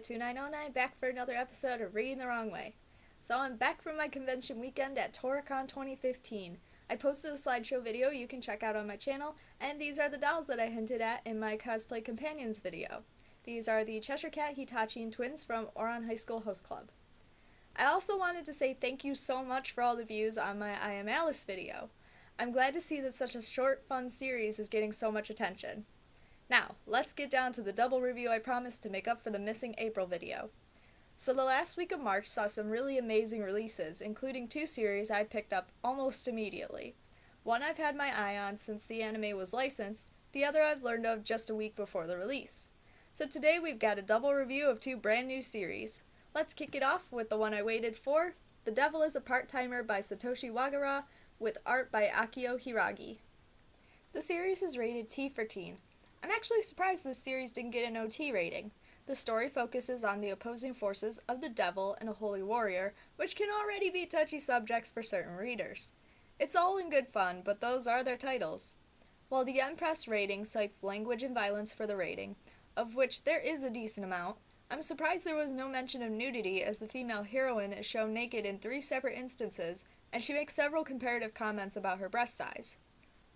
Boy2909 back for another episode of Reading the Wrong Way. So I'm back from my convention weekend at TorahCon 2015. I posted a slideshow video you can check out on my channel, and these are the dolls that I hinted at in my Cosplay Companions video. These are the Cheshire Cat, Hitachi, and twins from Oron High School Host Club. I also wanted to say thank you so much for all the views on my I Am Alice video. I'm glad to see that such a short, fun series is getting so much attention. Now, let's get down to the double review I promised to make up for the missing April video. So the last week of March saw some really amazing releases, including two series I picked up almost immediately. One I've had my eye on since the anime was licensed, the other I've learned of just a week before the release. So today we've got a double review of two brand new series. Let's kick it off with the one I waited for, The Devil is a Part-Timer by Satoshi Wagara, with art by Akio Hiragi. The series is rated T for teen. I'm actually surprised this series didn't get an OT rating. The story focuses on the opposing forces of the devil and a holy warrior, which can already be touchy subjects for certain readers. It's all in good fun, but those are their titles. While the Empress rating cites language and violence for the rating, of which there is a decent amount, I'm surprised there was no mention of nudity, as the female heroine is shown naked in 3 separate instances, and she makes several comparative comments about her breast size.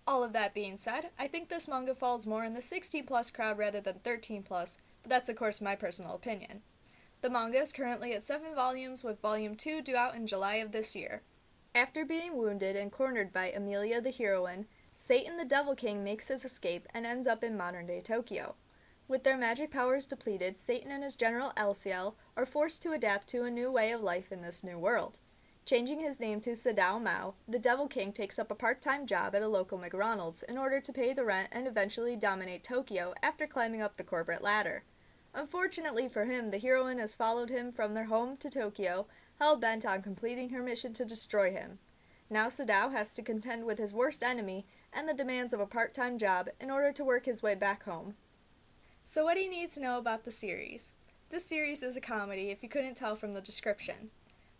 All of that being said, I think this manga falls more in the 16+ crowd rather than 13+, but that's of course my personal opinion. The manga is currently at 7 volumes, with volume 2 due out in July of this year. After being wounded and cornered by Amelia the heroine, Satan the Devil King makes his escape and ends up in modern-day Tokyo. With their magic powers depleted, Satan and his general Elciel are forced to adapt to a new way of life in this new world. Changing his name to Sadao Mao, the Devil King takes up a part-time job at a local McDonald's in order to pay the rent and eventually dominate Tokyo after climbing up the corporate ladder. Unfortunately for him, the heroine has followed him from their home to Tokyo, hell-bent on completing her mission to destroy him. Now Sadao has to contend with his worst enemy and the demands of a part-time job in order to work his way back home. So what do you need to know about the series? This series is a comedy, if you couldn't tell from the description.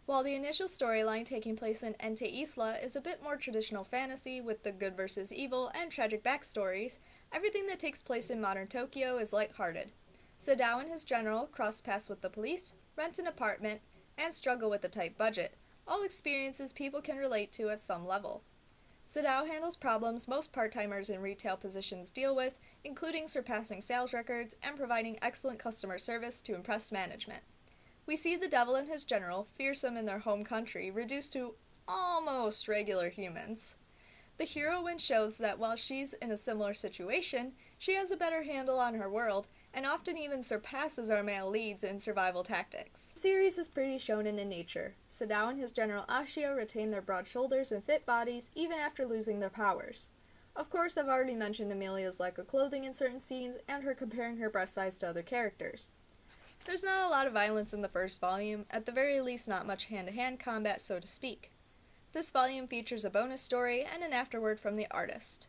While the initial storyline taking place in Ente Isla is a bit more traditional fantasy with the good versus evil and tragic backstories, everything that takes place in modern Tokyo is lighthearted. Sadao and his general cross paths with the police, rent an apartment, and struggle with a tight budget, all experiences people can relate to at some level. Sadao handles problems most part-timers in retail positions deal with, including surpassing sales records and providing excellent customer service to impress management. We see the devil and his general, fearsome in their home country, reduced to almost regular humans. The heroine shows that while she's in a similar situation, she has a better handle on her world, and often even surpasses our male leads in survival tactics. The series is pretty shonen in nature. Sadao and his general Ashio retain their broad shoulders and fit bodies even after losing their powers. Of course, I've already mentioned Amelia's lack of clothing in certain scenes, and her comparing her breast size to other characters. There's not a lot of violence in the first volume, at the very least not much hand-to-hand combat, so to speak. This volume features a bonus story and an afterword from the artist.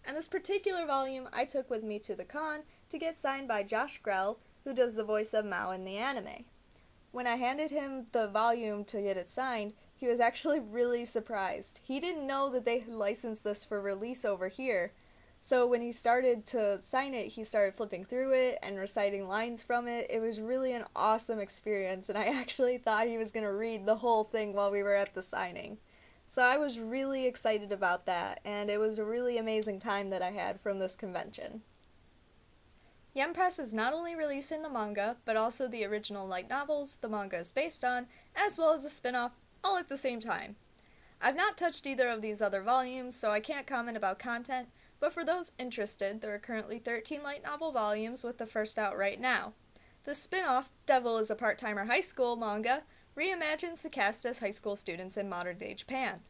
And this particular volume I took with me to the con to get signed by Josh Grell, who does the voice of Mao in the anime. When I handed him the volume to get it signed, he was actually really surprised. He didn't know that they had licensed this for release over here. So when he started to sign it, he started flipping through it and reciting lines from it. It was really an awesome experience, and I actually thought he was going to read the whole thing while we were at the signing. So I was really excited about that, and it was a really amazing time that I had from this convention. Yen Press is not only releasing the manga, but also the original light novels the manga is based on, as well as a spin-off, all at the same time. I've not touched either of these other volumes, so I can't comment about content, but for those interested, there are currently 13 light novel volumes with the first out right now. The spin-off, Devil is a Part-Timer High School manga, reimagines the cast as high school students in modern-day Japan.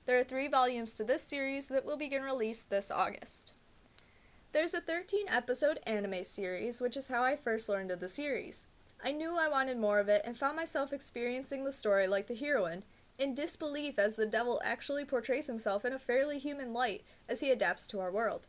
There are 3 volumes to this series that will begin release this August. There's a 13-episode anime series, which is how I first learned of the series. I knew I wanted more of it and found myself experiencing the story like the heroine, in disbelief as the devil actually portrays himself in a fairly human light as he adapts to our world.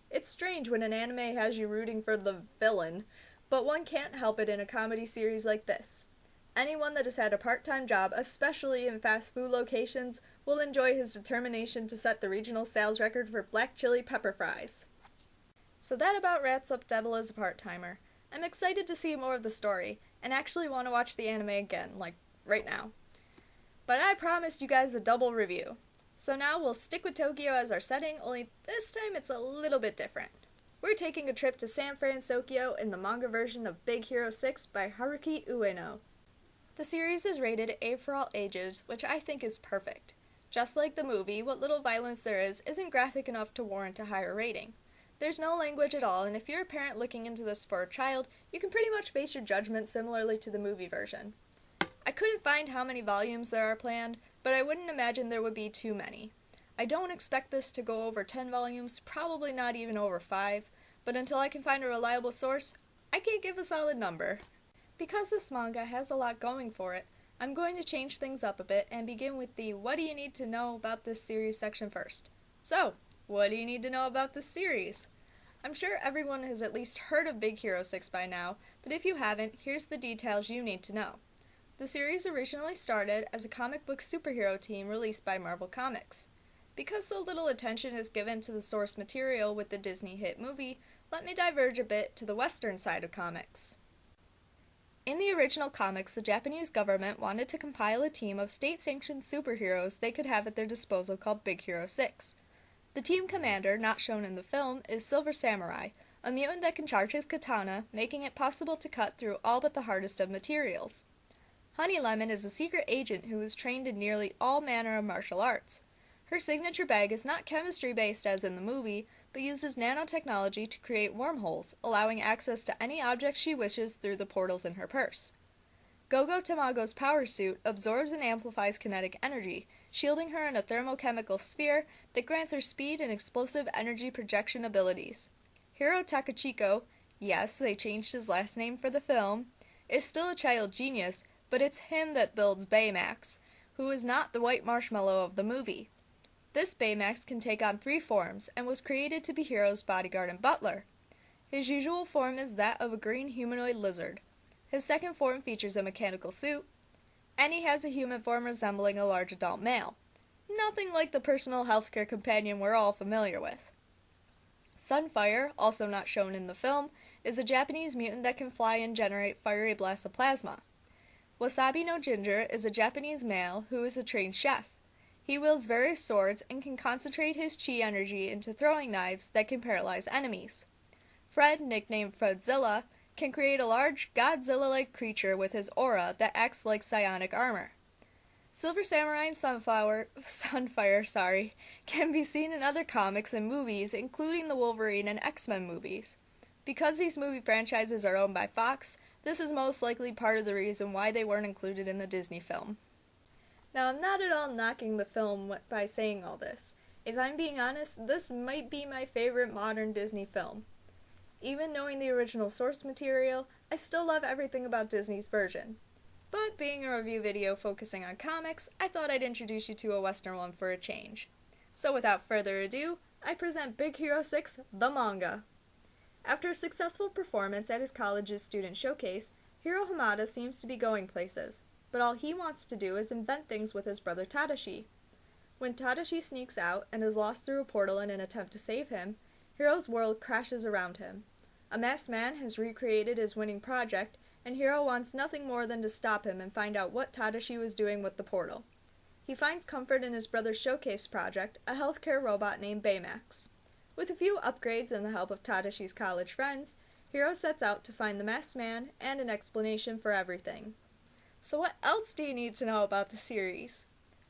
It's strange when an anime has you rooting for the villain, but one can't help it in a comedy series like this. Anyone that has had a part-time job, especially in fast food locations, will enjoy his determination to set the regional sales record for black chili pepper fries. So that about wraps up Devil is a Part-Timer. I'm excited to see more of the story, and actually want to watch the anime again, like right now. But I promised you guys a double review. So now we'll stick with Tokyo as our setting, only this time it's a little bit different. We're taking a trip to San Francisco in the manga version of Big Hero 6 by Haruki Ueno. The series is rated A for all ages, which I think is perfect. Just like the movie, what little violence there is isn't graphic enough to warrant a higher rating. There's no language at all, and if you're a parent looking into this for a child, you can pretty much base your judgment similarly to the movie version. I couldn't find how many volumes there are planned, but I wouldn't imagine there would be too many. I don't expect this to go over 10 volumes, probably not even over 5, but until I can find a reliable source, I can't give a solid number. Because this manga has a lot going for it, I'm going to change things up a bit and begin with the what do you need to know about this series section first. So, what do you need to know about this series? I'm sure everyone has at least heard of Big Hero 6 by now, but if you haven't, here's the details you need to know. The series originally started as a comic book superhero team released by Marvel Comics. Because so little attention is given to the source material with the Disney hit movie, let me diverge a bit to the Western side of comics. In the original comics, the Japanese government wanted to compile a team of state-sanctioned superheroes they could have at their disposal called Big Hero 6. The team commander, not shown in the film, is Silver Samurai, a mutant that can charge his katana, making it possible to cut through all but the hardest of materials. Honey Lemon is a secret agent who is trained in nearly all manner of martial arts. Her signature bag is not chemistry-based as in the movie, but uses nanotechnology to create wormholes, allowing access to any object she wishes through the portals in her purse. Gogo Tamago's power suit absorbs and amplifies kinetic energy, shielding her in a thermochemical sphere that grants her speed and explosive energy projection abilities. Hiro Takachiko, yes, they changed his last name for the film, is still a child genius, but it's him that builds Baymax, who is not the white marshmallow of the movie. This Baymax can take on 3 forms, and was created to be Hiro's bodyguard and butler. His usual form is that of a green humanoid lizard. His second form features a mechanical suit, and he has a human form resembling a large adult male. Nothing like the personal healthcare companion we're all familiar with. Sunfire, also not shown in the film, is a Japanese mutant that can fly and generate fiery blasts of plasma. Wasabi no Ginger is a Japanese male who is a trained chef. He wields various swords and can concentrate his chi energy into throwing knives that can paralyze enemies. Fred, nicknamed Fredzilla, can create a large Godzilla-like creature with his aura that acts like psionic armor. Silver Samurai and Sunfire can be seen in other comics and movies, including the Wolverine and X-Men movies. Because these movie franchises are owned by Fox, this is most likely part of the reason why they weren't included in the Disney film. Now, I'm not at all knocking the film by saying all this. If I'm being honest, this might be my favorite modern Disney film. Even knowing the original source material, I still love everything about Disney's version. But being a review video focusing on comics, I thought I'd introduce you to a Western one for a change. So without further ado, I present Big Hero 6, the manga. After a successful performance at his college's student showcase, Hiro Hamada seems to be going places, but all he wants to do is invent things with his brother Tadashi. When Tadashi sneaks out and is lost through a portal in an attempt to save him, Hiro's world crashes around him. A masked man has recreated his winning project, and Hiro wants nothing more than to stop him and find out what Tadashi was doing with the portal. He finds comfort in his brother's showcase project, a healthcare robot named Baymax. With a few upgrades and the help of Tadashi's college friends, Hiro sets out to find the masked man and an explanation for everything. So what else do you need to know about the series?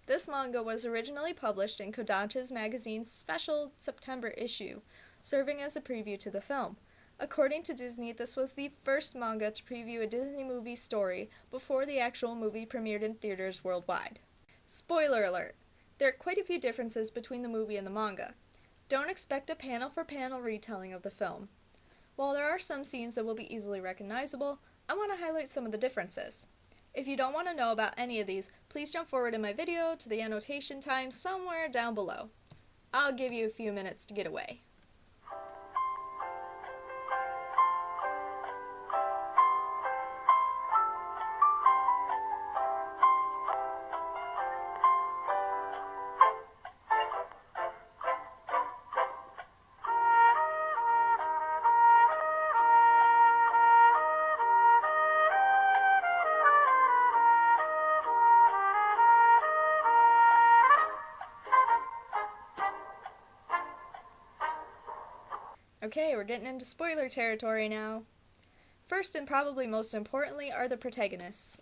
This manga was originally published in Kodansha's magazine's special September issue, serving as a preview to the film. According to Disney, this was the first manga to preview a Disney movie story before the actual movie premiered in theaters worldwide. Spoiler alert! There are quite a few differences between the movie and the manga. Don't expect a panel-for-panel retelling of the film. While there are some scenes that will be easily recognizable, I want to highlight some of the differences. If you don't want to know about any of these, please jump forward in my video to the annotation time somewhere down below. I'll give you a few minutes to get away. Okay, we're getting into spoiler territory now. First and probably most importantly are the protagonists.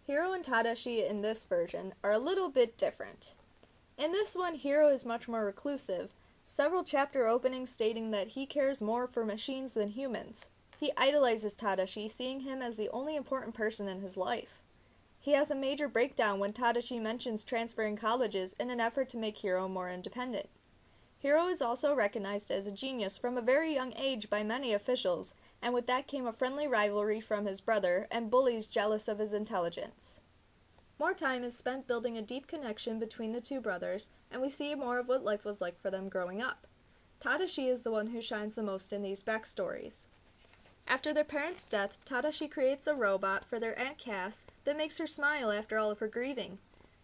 Hiro and Tadashi in this version are a little bit different. In this one, Hiro is much more reclusive, several chapter openings stating that he cares more for machines than humans. He idolizes Tadashi, seeing him as the only important person in his life. He has a major breakdown when Tadashi mentions transferring colleges in an effort to make Hiro more independent. Hiro is also recognized as a genius from a very young age by many officials, and with that came a friendly rivalry from his brother and bullies jealous of his intelligence. More time is spent building a deep connection between the two brothers, and we see more of what life was like for them growing up. Tadashi is the one who shines the most in these backstories. After their parents' death, Tadashi creates a robot for their Aunt Cass that makes her smile after all of her grieving.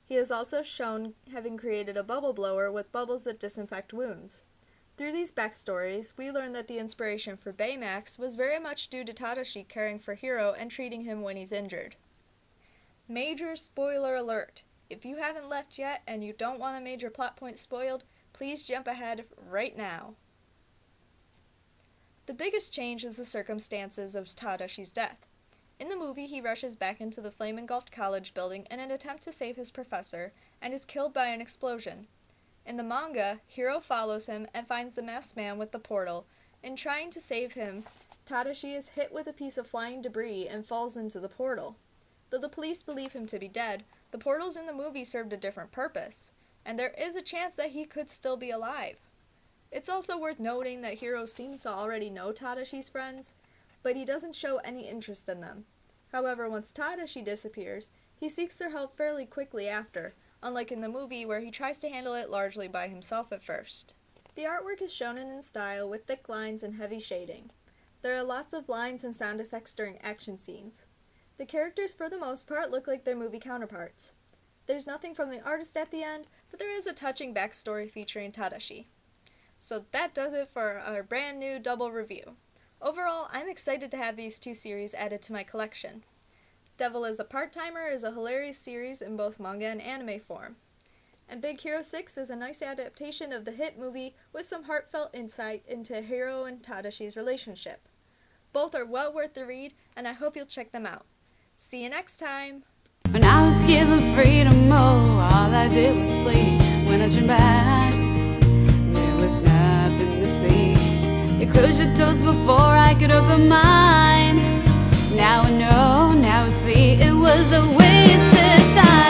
He is also shown having created a bubble blower with bubbles that disinfect wounds. Through these backstories, we learn that the inspiration for Baymax was very much due to Tadashi caring for Hiro and treating him when he's injured. Major spoiler alert! If you haven't left yet and you don't want a major plot point spoiled, please jump ahead right now. The biggest change is the circumstances of Tadashi's death. In the movie, he rushes back into the flame-engulfed college building in an attempt to save his professor, and is killed by an explosion. In the manga, Hiro follows him and finds the masked man with the portal. In trying to save him, Tadashi is hit with a piece of flying debris and falls into the portal. Though the police believe him to be dead, the portals in the movie served a different purpose, and there is a chance that he could still be alive. It's also worth noting that Hiro seems to already know Tadashi's friends, but he doesn't show any interest in them. However, once Tadashi disappears, he seeks their help fairly quickly after, unlike in the movie where he tries to handle it largely by himself at first. The artwork is shown in style with thick lines and heavy shading. There are lots of lines and sound effects during action scenes. The characters for the most part look like their movie counterparts. There's nothing from the artist at the end, but there is a touching backstory featuring Tadashi. So that does it for our brand new double review. Overall, I'm excited to have these two series added to my collection. Devil is a Part-Timer is a hilarious series in both manga and anime form. And Big Hero 6 is a nice adaptation of the hit movie with some heartfelt insight into Hiro and Tadashi's relationship. Both are well worth the read, and I hope you'll check them out. See you next time! When I was given freedom, oh, all I did was flee. When I turned back, there was nothing to see. You closed your doors before I could open mine. Now I know, now I see, it was a wasted time.